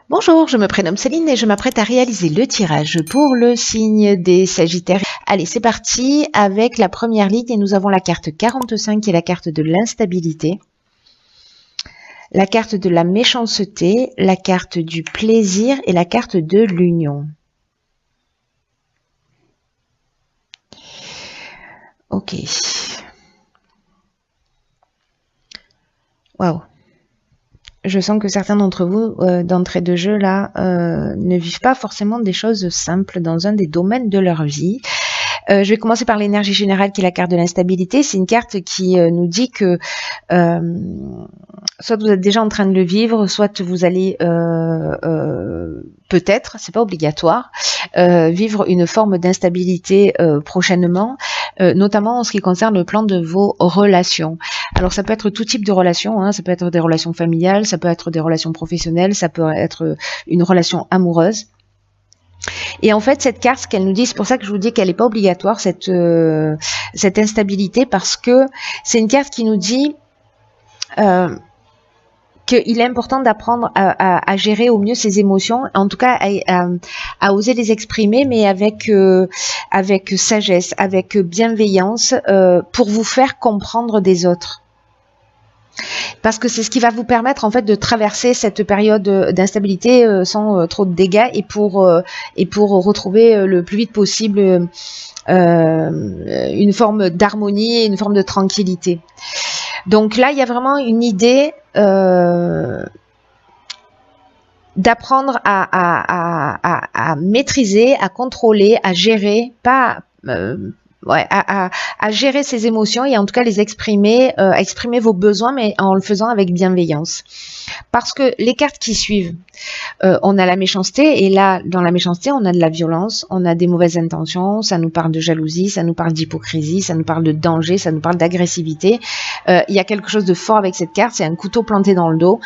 Bonjour, je me prénomme Céline et je m'apprête à réaliser le tirage pour le signe des Sagittaires. Allez, c'est parti avec la première ligne et nous avons la carte 45 qui est la carte de l'instabilité, la carte de la méchanceté, la carte du plaisir et la carte de l'union. Ok. Waouh. Je sens que certains d'entre vous, d'entrée de jeu, là, ne vivent pas forcément des choses simples dans un des domaines de leur vie. Je vais commencer par l'énergie générale qui est la carte de l'instabilité. C'est une carte qui nous dit que soit vous êtes déjà en train de le vivre, soit vous allez peut-être, c'est pas obligatoire, vivre une forme d'instabilité prochainement, notamment en ce qui concerne le plan de vos relations. Alors ça peut être tout type de relations, hein, ça peut être des relations familiales, ça peut être des relations professionnelles, ça peut être une relation amoureuse. Et en fait, cette carte, ce qu'elle nous dit, c'est pour ça que je vous dis qu'elle n'est pas obligatoire, cette instabilité, parce que c'est une carte qui nous dit qu'il est important d'apprendre à gérer au mieux ses émotions, en tout cas à oser les exprimer, mais avec sagesse, avec bienveillance, pour vous faire comprendre des autres. Parce que c'est ce qui va vous permettre en fait de traverser cette période d'instabilité sans trop de dégâts et pour retrouver le plus vite possible une forme d'harmonie et une forme de tranquillité. Donc là, il y a vraiment une idée d'apprendre à maîtriser, à contrôler, à gérer, pas à gérer ses émotions et en tout cas les exprimer, exprimer vos besoins, mais en le faisant avec bienveillance. Parce que les cartes qui suivent, on a la méchanceté, et là, dans la méchanceté, on a de la violence, on a des mauvaises intentions, ça nous parle de jalousie, ça nous parle d'hypocrisie, ça nous parle de danger, ça nous parle d'agressivité. Il y a quelque chose de fort avec cette carte, c'est un couteau planté dans le dos.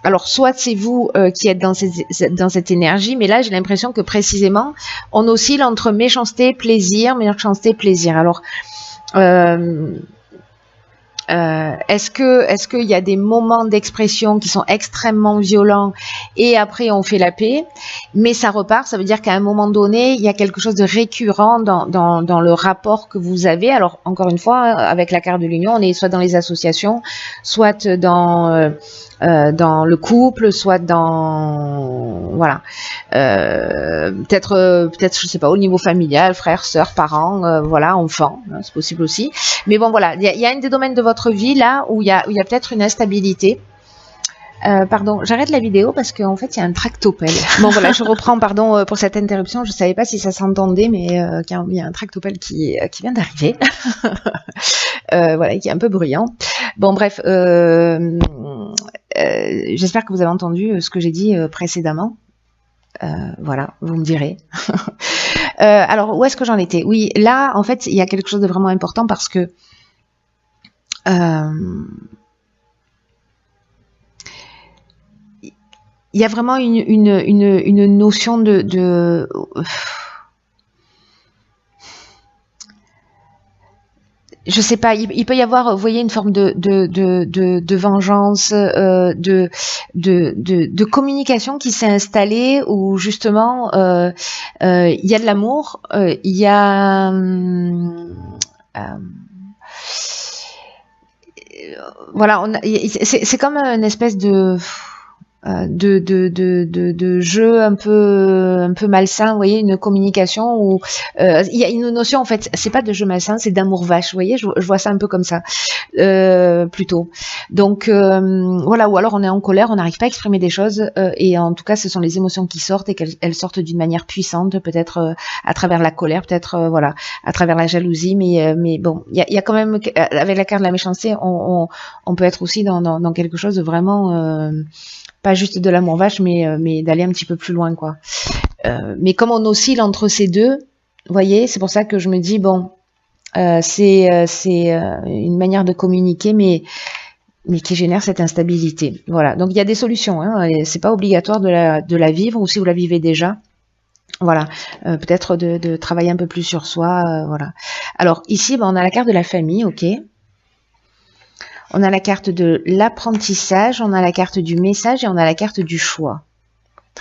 Alors, soit c'est vous qui êtes dans cette énergie, mais là, j'ai l'impression que précisément, on oscille entre méchanceté, plaisir. Alors, est-ce qu'il y a des moments d'expression qui sont extrêmement violents et après on fait la paix, mais ça repart, ça veut dire qu'à un moment donné, il y a quelque chose de récurrent dans le rapport que vous avez. Alors, encore une fois, avec la carte de l'union, on est soit dans les associations, soit dans le couple, soit dans voilà, peut-être je sais pas, au niveau familial, frères, sœurs, parents, voilà, enfants, hein, c'est possible aussi. Mais bon, voilà, il y a un des domaines de votre vie là où il y a peut-être une instabilité. Pardon, j'arrête la vidéo parce qu'en fait il y a un tractopelle. Bon voilà, je reprends, pardon pour cette interruption, je savais pas si ça s'entendait, mais il y a un tractopelle qui vient d'arriver. Voilà, qui est un peu bruyant. Bon bref, j'espère que vous avez entendu ce que j'ai dit précédemment. Voilà, vous me direz. Alors, où est-ce que j'en étais? Oui, là, en fait, il y a quelque chose de vraiment important parce que il y a vraiment une notion de je sais pas, il peut y avoir, vous voyez, une forme de vengeance, de communication qui s'est installée où justement il y a de l'amour, il y a voilà, c'est comme une espèce de jeu un peu malsain, vous voyez, une communication où il y a une notion, en fait, c'est pas de jeu malsain, c'est d'amour vache, vous voyez, je vois ça un peu comme ça, plutôt. Donc voilà, ou alors on est en colère, on n'arrive pas à exprimer des choses, et en tout cas ce sont les émotions qui sortent et qu'elles sortent d'une manière puissante, peut-être à travers la colère, peut-être voilà, à travers la jalousie, mais bon, il y a quand même, avec la carte de la méchanceté, on peut être aussi dans quelque chose de vraiment pas juste de l'amour vache, mais d'aller un petit peu plus loin, quoi. Mais comme on oscille entre ces deux, vous voyez, c'est pour ça que je me dis, bon, c'est une manière de communiquer, mais qui génère cette instabilité. Voilà, donc il y a des solutions, hein, c'est pas obligatoire de la vivre, ou si vous la vivez déjà, voilà, peut-être de travailler un peu plus sur soi, voilà. Alors ici, on a la carte de la famille, ok. On a la carte de l'apprentissage, on a la carte du message et on a la carte du choix.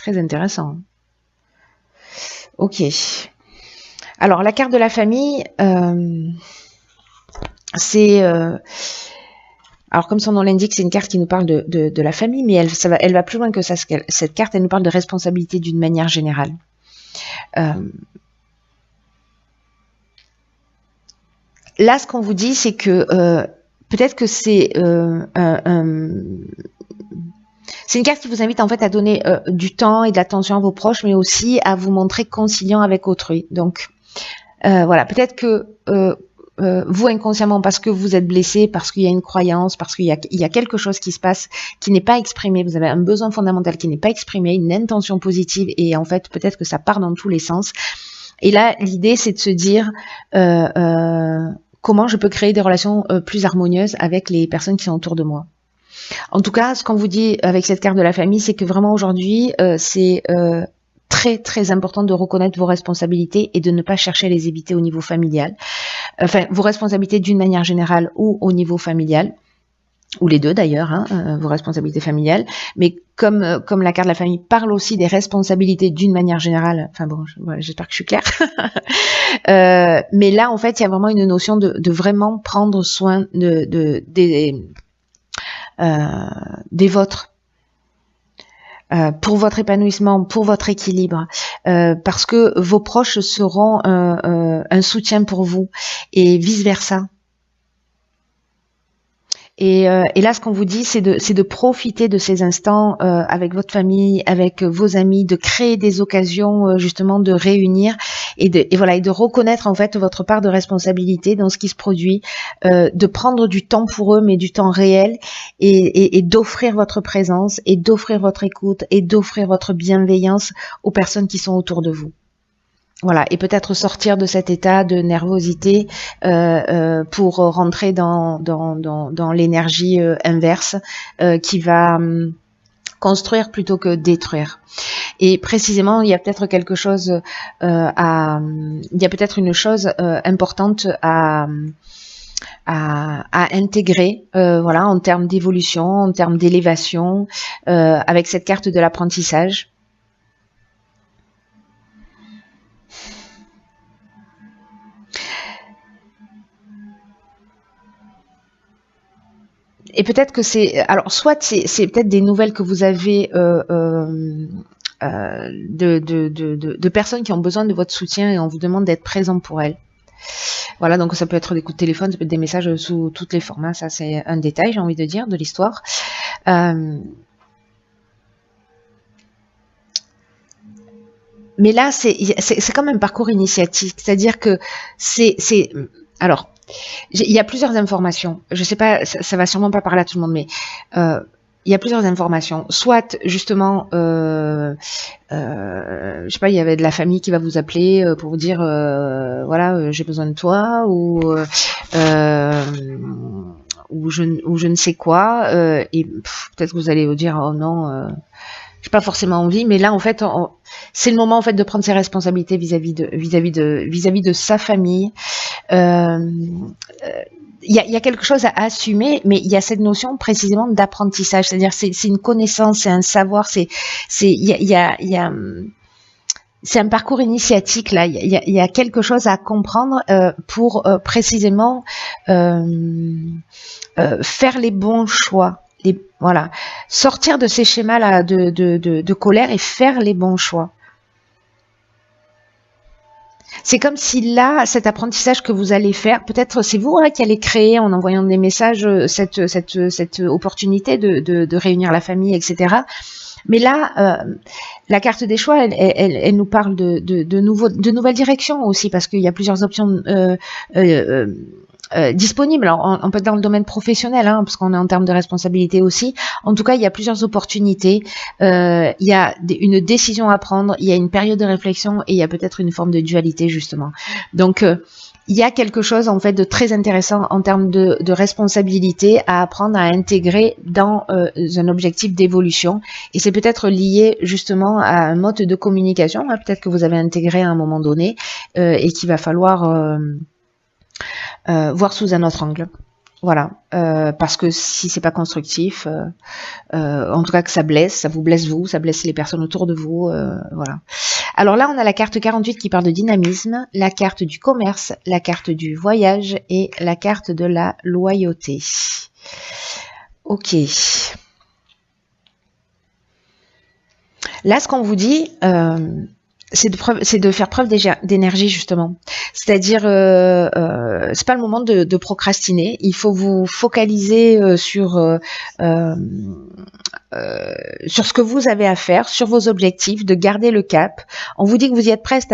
très intéressant. Ok. Alors, la carte de la famille, c'est... alors, comme son nom l'indique, c'est une carte qui nous parle de la famille, mais elle va plus loin que ça. Cette carte, elle nous parle de responsabilité d'une manière générale. Là, ce qu'on vous dit, c'est que peut-être que c'est une carte qui vous invite en fait à donner du temps et de l'attention à vos proches, mais aussi à vous montrer conciliant avec autrui. Donc, voilà, peut-être que vous inconsciemment, parce que vous êtes blessé, parce qu'il y a une croyance, parce qu'il y a quelque chose qui se passe qui n'est pas exprimé, vous avez un besoin fondamental qui n'est pas exprimé, une intention positive, et en fait peut-être que ça part dans tous les sens. Et là, l'idée c'est de se dire comment je peux créer des relations plus harmonieuses avec les personnes qui sont autour de moi. En tout cas, ce qu'on vous dit avec cette carte de la famille, c'est que vraiment aujourd'hui, c'est très très important de reconnaître vos responsabilités et de ne pas chercher à les éviter au niveau familial. Enfin, vos responsabilités d'une manière générale ou au niveau familial, ou les deux d'ailleurs, hein, vos responsabilités familiales. Mais comme la carte de la famille parle aussi des responsabilités d'une manière générale, enfin bon, voilà, j'espère que je suis claire. Mais là, en fait, il y a vraiment une notion de vraiment prendre soin des vôtres. Pour votre épanouissement, pour votre équilibre, parce que vos proches seront un soutien pour vous et vice-versa. Et là, ce qu'on vous dit, c'est de profiter de ces instants avec votre famille, avec vos amis, de créer des occasions justement de réunir et de reconnaître en fait votre part de responsabilité dans ce qui se produit, de prendre du temps pour eux, mais du temps réel, et d'offrir votre présence, et d'offrir votre écoute, et d'offrir votre bienveillance aux personnes qui sont autour de vous. Voilà, et peut-être sortir de cet état de nervosité pour rentrer dans l'énergie inverse qui va construire plutôt que détruire. Et précisément, il y a peut-être quelque chose il y a peut-être une chose importante à intégrer, voilà, en termes d'évolution, en termes d'élévation, avec cette carte de l'apprentissage. Et peut-être que alors soit c'est peut-être des nouvelles que vous avez de personnes qui ont besoin de votre soutien et on vous demande d'être présent pour elles. Voilà, donc ça peut être des coups de téléphone, ça peut être des messages sous tous les formats, ça c'est un détail, j'ai envie de dire, de l'histoire. Mais là, c'est comme un parcours initiatique, c'est-à-dire que alors, il y a plusieurs informations. Je sais pas, ça va sûrement pas parler à tout le monde, mais il y a plusieurs informations. Soit justement, je sais pas, il y avait de la famille qui va vous appeler pour vous dire, voilà, j'ai besoin de toi, ou je ne sais quoi, et peut-être que vous allez vous dire, oh non. J'ai pas forcément envie, mais là en fait, c'est le moment en fait de prendre ses responsabilités vis-à-vis de sa famille. Il y a quelque chose à assumer, mais il y a cette notion précisément d'apprentissage, c'est-à-dire c'est une connaissance, c'est un savoir, c'est un parcours initiatique là. Il y a quelque chose à comprendre pour précisément faire les bons choix. Voilà, sortir de ces schémas-là de colère et faire les bons choix. C'est comme si là, cet apprentissage que vous allez faire, peut-être c'est vous qui allez créer en envoyant des messages cette opportunité de réunir la famille, etc. Mais là, la carte des choix, elle nous parle de nouvelles directions aussi, parce qu'il y a plusieurs options disponibles. Alors, on peut être dans le domaine professionnel, hein, parce qu'on est en termes de responsabilité aussi. En tout cas, il y a plusieurs opportunités. Il y a une décision à prendre, il y a une période de réflexion et il y a peut-être une forme de dualité, justement. Donc, il y a quelque chose en fait de très intéressant en termes de responsabilité à apprendre à intégrer dans un objectif d'évolution, et c'est peut-être lié justement à un mode de communication, hein, peut-être que vous avez intégré à un moment donné et qu'il va falloir voir sous un autre angle. Voilà, parce que si c'est pas constructif, en tout cas que ça blesse, ça vous blesse vous, ça blesse les personnes autour de vous, voilà. Alors là, on a la carte 48 qui parle de dynamisme, la carte du commerce, la carte du voyage et la carte de la loyauté. Ok. Là, ce qu'on vous dit, c'est de faire preuve d'énergie justement. C'est-à-dire, c'est pas le moment de procrastiner. Il faut vous focaliser sur ce que vous avez à faire, sur vos objectifs, de garder le cap. On vous dit que vous y êtes presque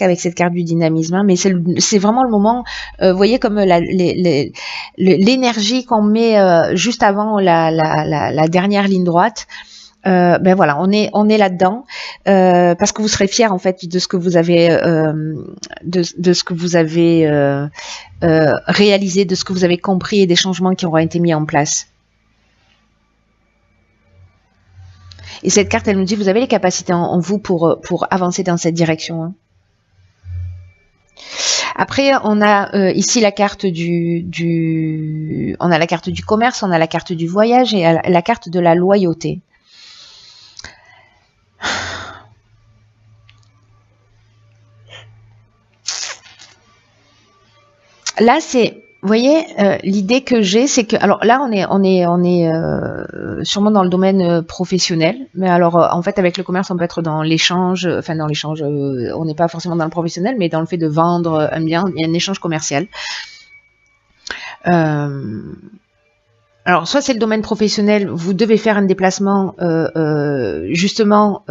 avec cette carte du dynamisme, hein, mais c'est vraiment le moment. Vous voyez comme l'énergie qu'on met juste avant la dernière ligne droite. Ben voilà, on est là-dedans parce que vous serez fiers en fait de ce que vous avez de ce que vous avez réalisé, de ce que vous avez compris et des changements qui auront été mis en place. Et cette carte, elle nous dit vous avez les capacités en vous pour avancer dans cette direction. Hein. Après, on a ici la carte on a la carte du commerce, on a la carte du voyage et la carte de la loyauté. Là, c'est, vous voyez, l'idée que j'ai, c'est que, alors là, on est sûrement dans le domaine professionnel, mais alors en fait, avec le commerce, on peut être dans l'échange, enfin dans l'échange, on n'est pas forcément dans le professionnel, mais dans le fait de vendre un bien, il y a un échange commercial. Alors, soit c'est le domaine professionnel, vous devez faire un déplacement, justement,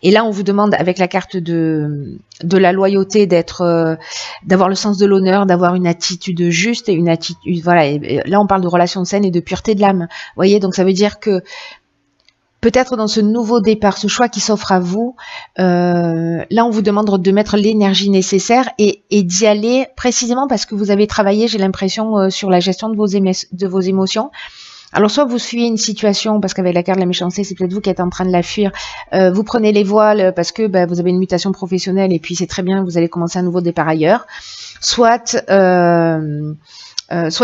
et là on vous demande avec la carte de la loyauté d'avoir le sens de l'honneur, d'avoir une attitude juste et une attitude, voilà. Et là on parle de relations saines et de pureté de l'âme. Vous voyez, donc ça veut dire que peut-être dans ce nouveau départ, ce choix qui s'offre à vous, là on vous demande de mettre l'énergie nécessaire et d'y aller précisément parce que vous avez travaillé, j'ai l'impression, sur la gestion de vos émotions. Alors soit vous fuyez une situation parce qu'avec la carte de la méchanceté, c'est peut-être vous qui êtes en train de la fuir. Vous prenez les voiles parce que vous avez une mutation professionnelle et puis c'est très bien, vous allez commencer un nouveau départ ailleurs. Soit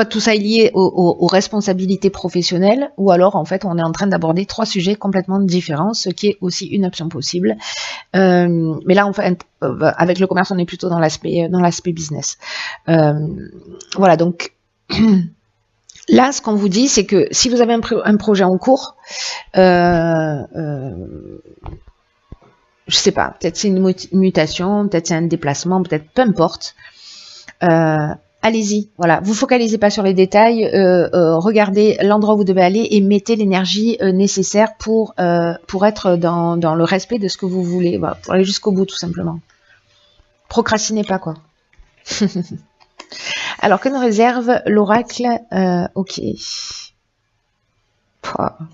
tout ça est lié aux responsabilités professionnelles, ou alors en fait on est en train d'aborder 3 sujets complètement différents, ce qui est aussi une option possible. Mais là en fait, avec le commerce, on est plutôt dans l'aspect business. Voilà, donc là ce qu'on vous dit, c'est que si vous avez un projet en cours, je sais pas, peut-être c'est une mutation, peut-être c'est un déplacement, peut-être peu importe. Allez-y, voilà. Vous focalisez pas sur les détails, regardez l'endroit où vous devez aller et mettez l'énergie nécessaire pour être dans le respect de ce que vous voulez, voilà, pour aller jusqu'au bout tout simplement. Procrastinez pas quoi. Alors que nous réserve l'oracle ok.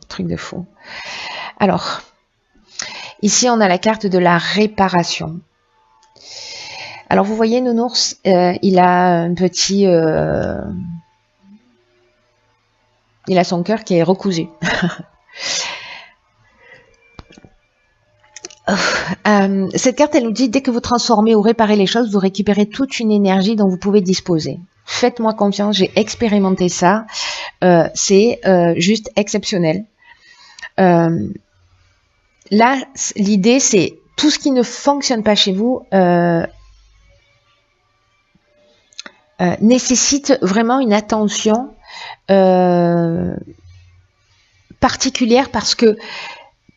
Truc de fou. Alors, ici on a la carte de la réparation. Alors vous voyez, Nounours, il a un petit, il a son cœur qui est recousu. Cette carte, elle nous dit, dès que vous transformez ou réparez les choses, vous récupérez toute une énergie dont vous pouvez disposer. Faites-moi confiance, j'ai expérimenté ça. C'est juste exceptionnel. Là, l'idée, c'est tout ce qui ne fonctionne pas chez vous nécessite vraiment une attention particulière parce que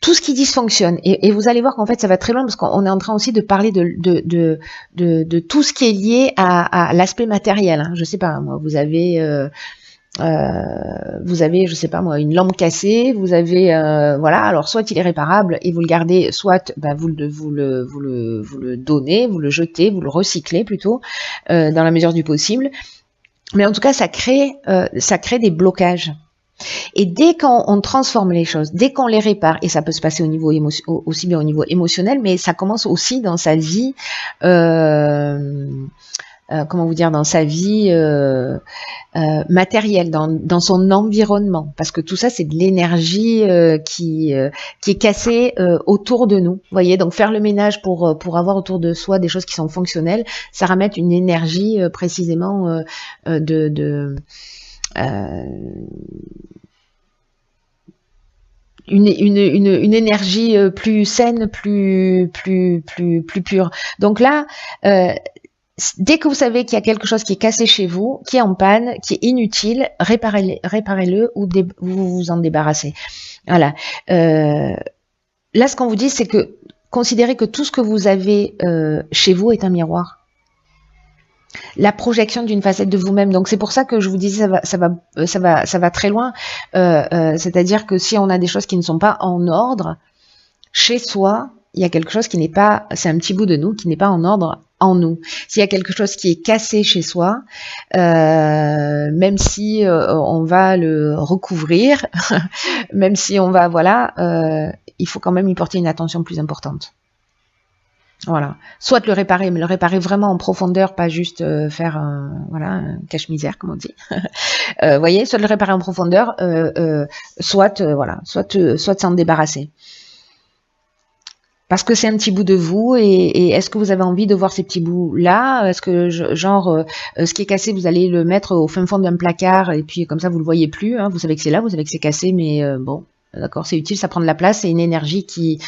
tout ce qui dysfonctionne, et vous allez voir qu'en fait ça va très loin parce qu'on est en train aussi de parler de tout ce qui est lié à l'aspect matériel. Hein. Je sais pas, moi, vous avez, je sais pas moi, une lampe cassée, vous avez, voilà, alors soit il est réparable et vous le gardez, soit vous le donnez, vous le jetez, vous le recyclez plutôt, dans la mesure du possible. Mais en tout cas, ça crée des blocages. Et dès qu'on transforme les choses, dès qu'on les répare, et ça peut se passer au niveau aussi bien au niveau émotionnel, mais ça commence aussi dans sa vie, comment vous dire, dans sa vie matérielle, dans son environnement, parce que tout ça c'est de l'énergie qui est cassée autour de nous. Vous voyez, donc faire le ménage pour avoir autour de soi des choses qui sont fonctionnelles, ça ramène une énergie précisément euh, une énergie plus saine, plus pure. Donc là, dès que vous savez qu'il y a quelque chose qui est cassé chez vous, qui est en panne, qui est inutile, réparez-le ou vous vous en débarrassez. Voilà. Là, ce qu'on vous dit, c'est que considérez que tout ce que vous avez chez vous est un miroir. La projection d'une facette de vous-même. Donc c'est pour ça que je vous disais ça va très loin. C'est-à-dire que si on a des choses qui ne sont pas en ordre chez soi, il y a quelque chose qui n'est pas, c'est un petit bout de nous qui n'est pas en ordre en nous. S'il y a quelque chose qui est cassé chez soi, même si on va le recouvrir, même si on va, voilà, il faut quand même y porter une attention plus importante. Voilà, soit le réparer, mais le réparer vraiment en profondeur, pas juste faire voilà, un cache-misère, comme on dit. Voyez, soit le réparer en profondeur, soit voilà, soit s'en débarrasser. Parce que c'est un petit bout de vous, et est-ce que vous avez envie de voir ces petits bouts-là? Est-ce que, genre, ce qui est cassé, vous allez le mettre au fin fond d'un placard, et puis comme ça, vous le voyez plus, hein, vous savez que c'est là, vous savez que c'est cassé, mais bon, d'accord, c'est utile, ça prend de la place, c'est une énergie qui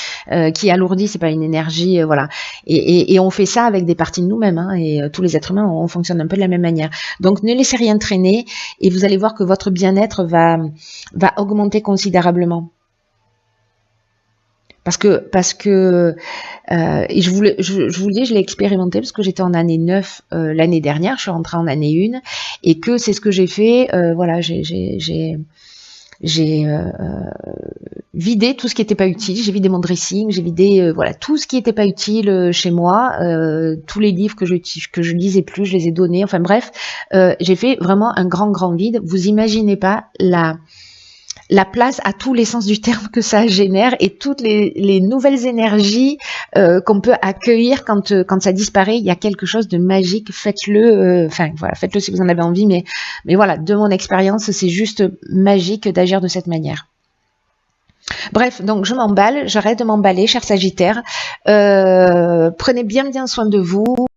alourdit, c'est pas une énergie, voilà. Et on fait ça avec des parties de nous-mêmes, hein, et tous les êtres humains, on fonctionne un peu de la même manière. Donc, ne laissez rien traîner, et vous allez voir que votre bien-être va augmenter considérablement. Parce que et je vous le dis, je l'ai expérimenté parce que j'étais en année 9 l'année dernière, je suis rentrée en année 1, et que c'est ce que j'ai fait, voilà, j'ai vidé tout ce qui n'était pas utile, j'ai vidé mon dressing, j'ai vidé voilà, tout ce qui n'était pas utile chez moi, tous les livres que je lisais plus, je les ai donnés, enfin bref, j'ai fait vraiment un grand vide. Vous imaginez pas la place à tous les sens du terme que ça génère, et toutes les nouvelles énergies qu'on peut accueillir quand ça disparaît. Il y a quelque chose de magique. Faites-le, enfin voilà, faites-le si vous en avez envie, mais voilà, de mon expérience, c'est juste magique d'agir de cette manière. Bref, donc je m'emballe, j'arrête de m'emballer, cher Sagittaire. Prenez bien soin de vous.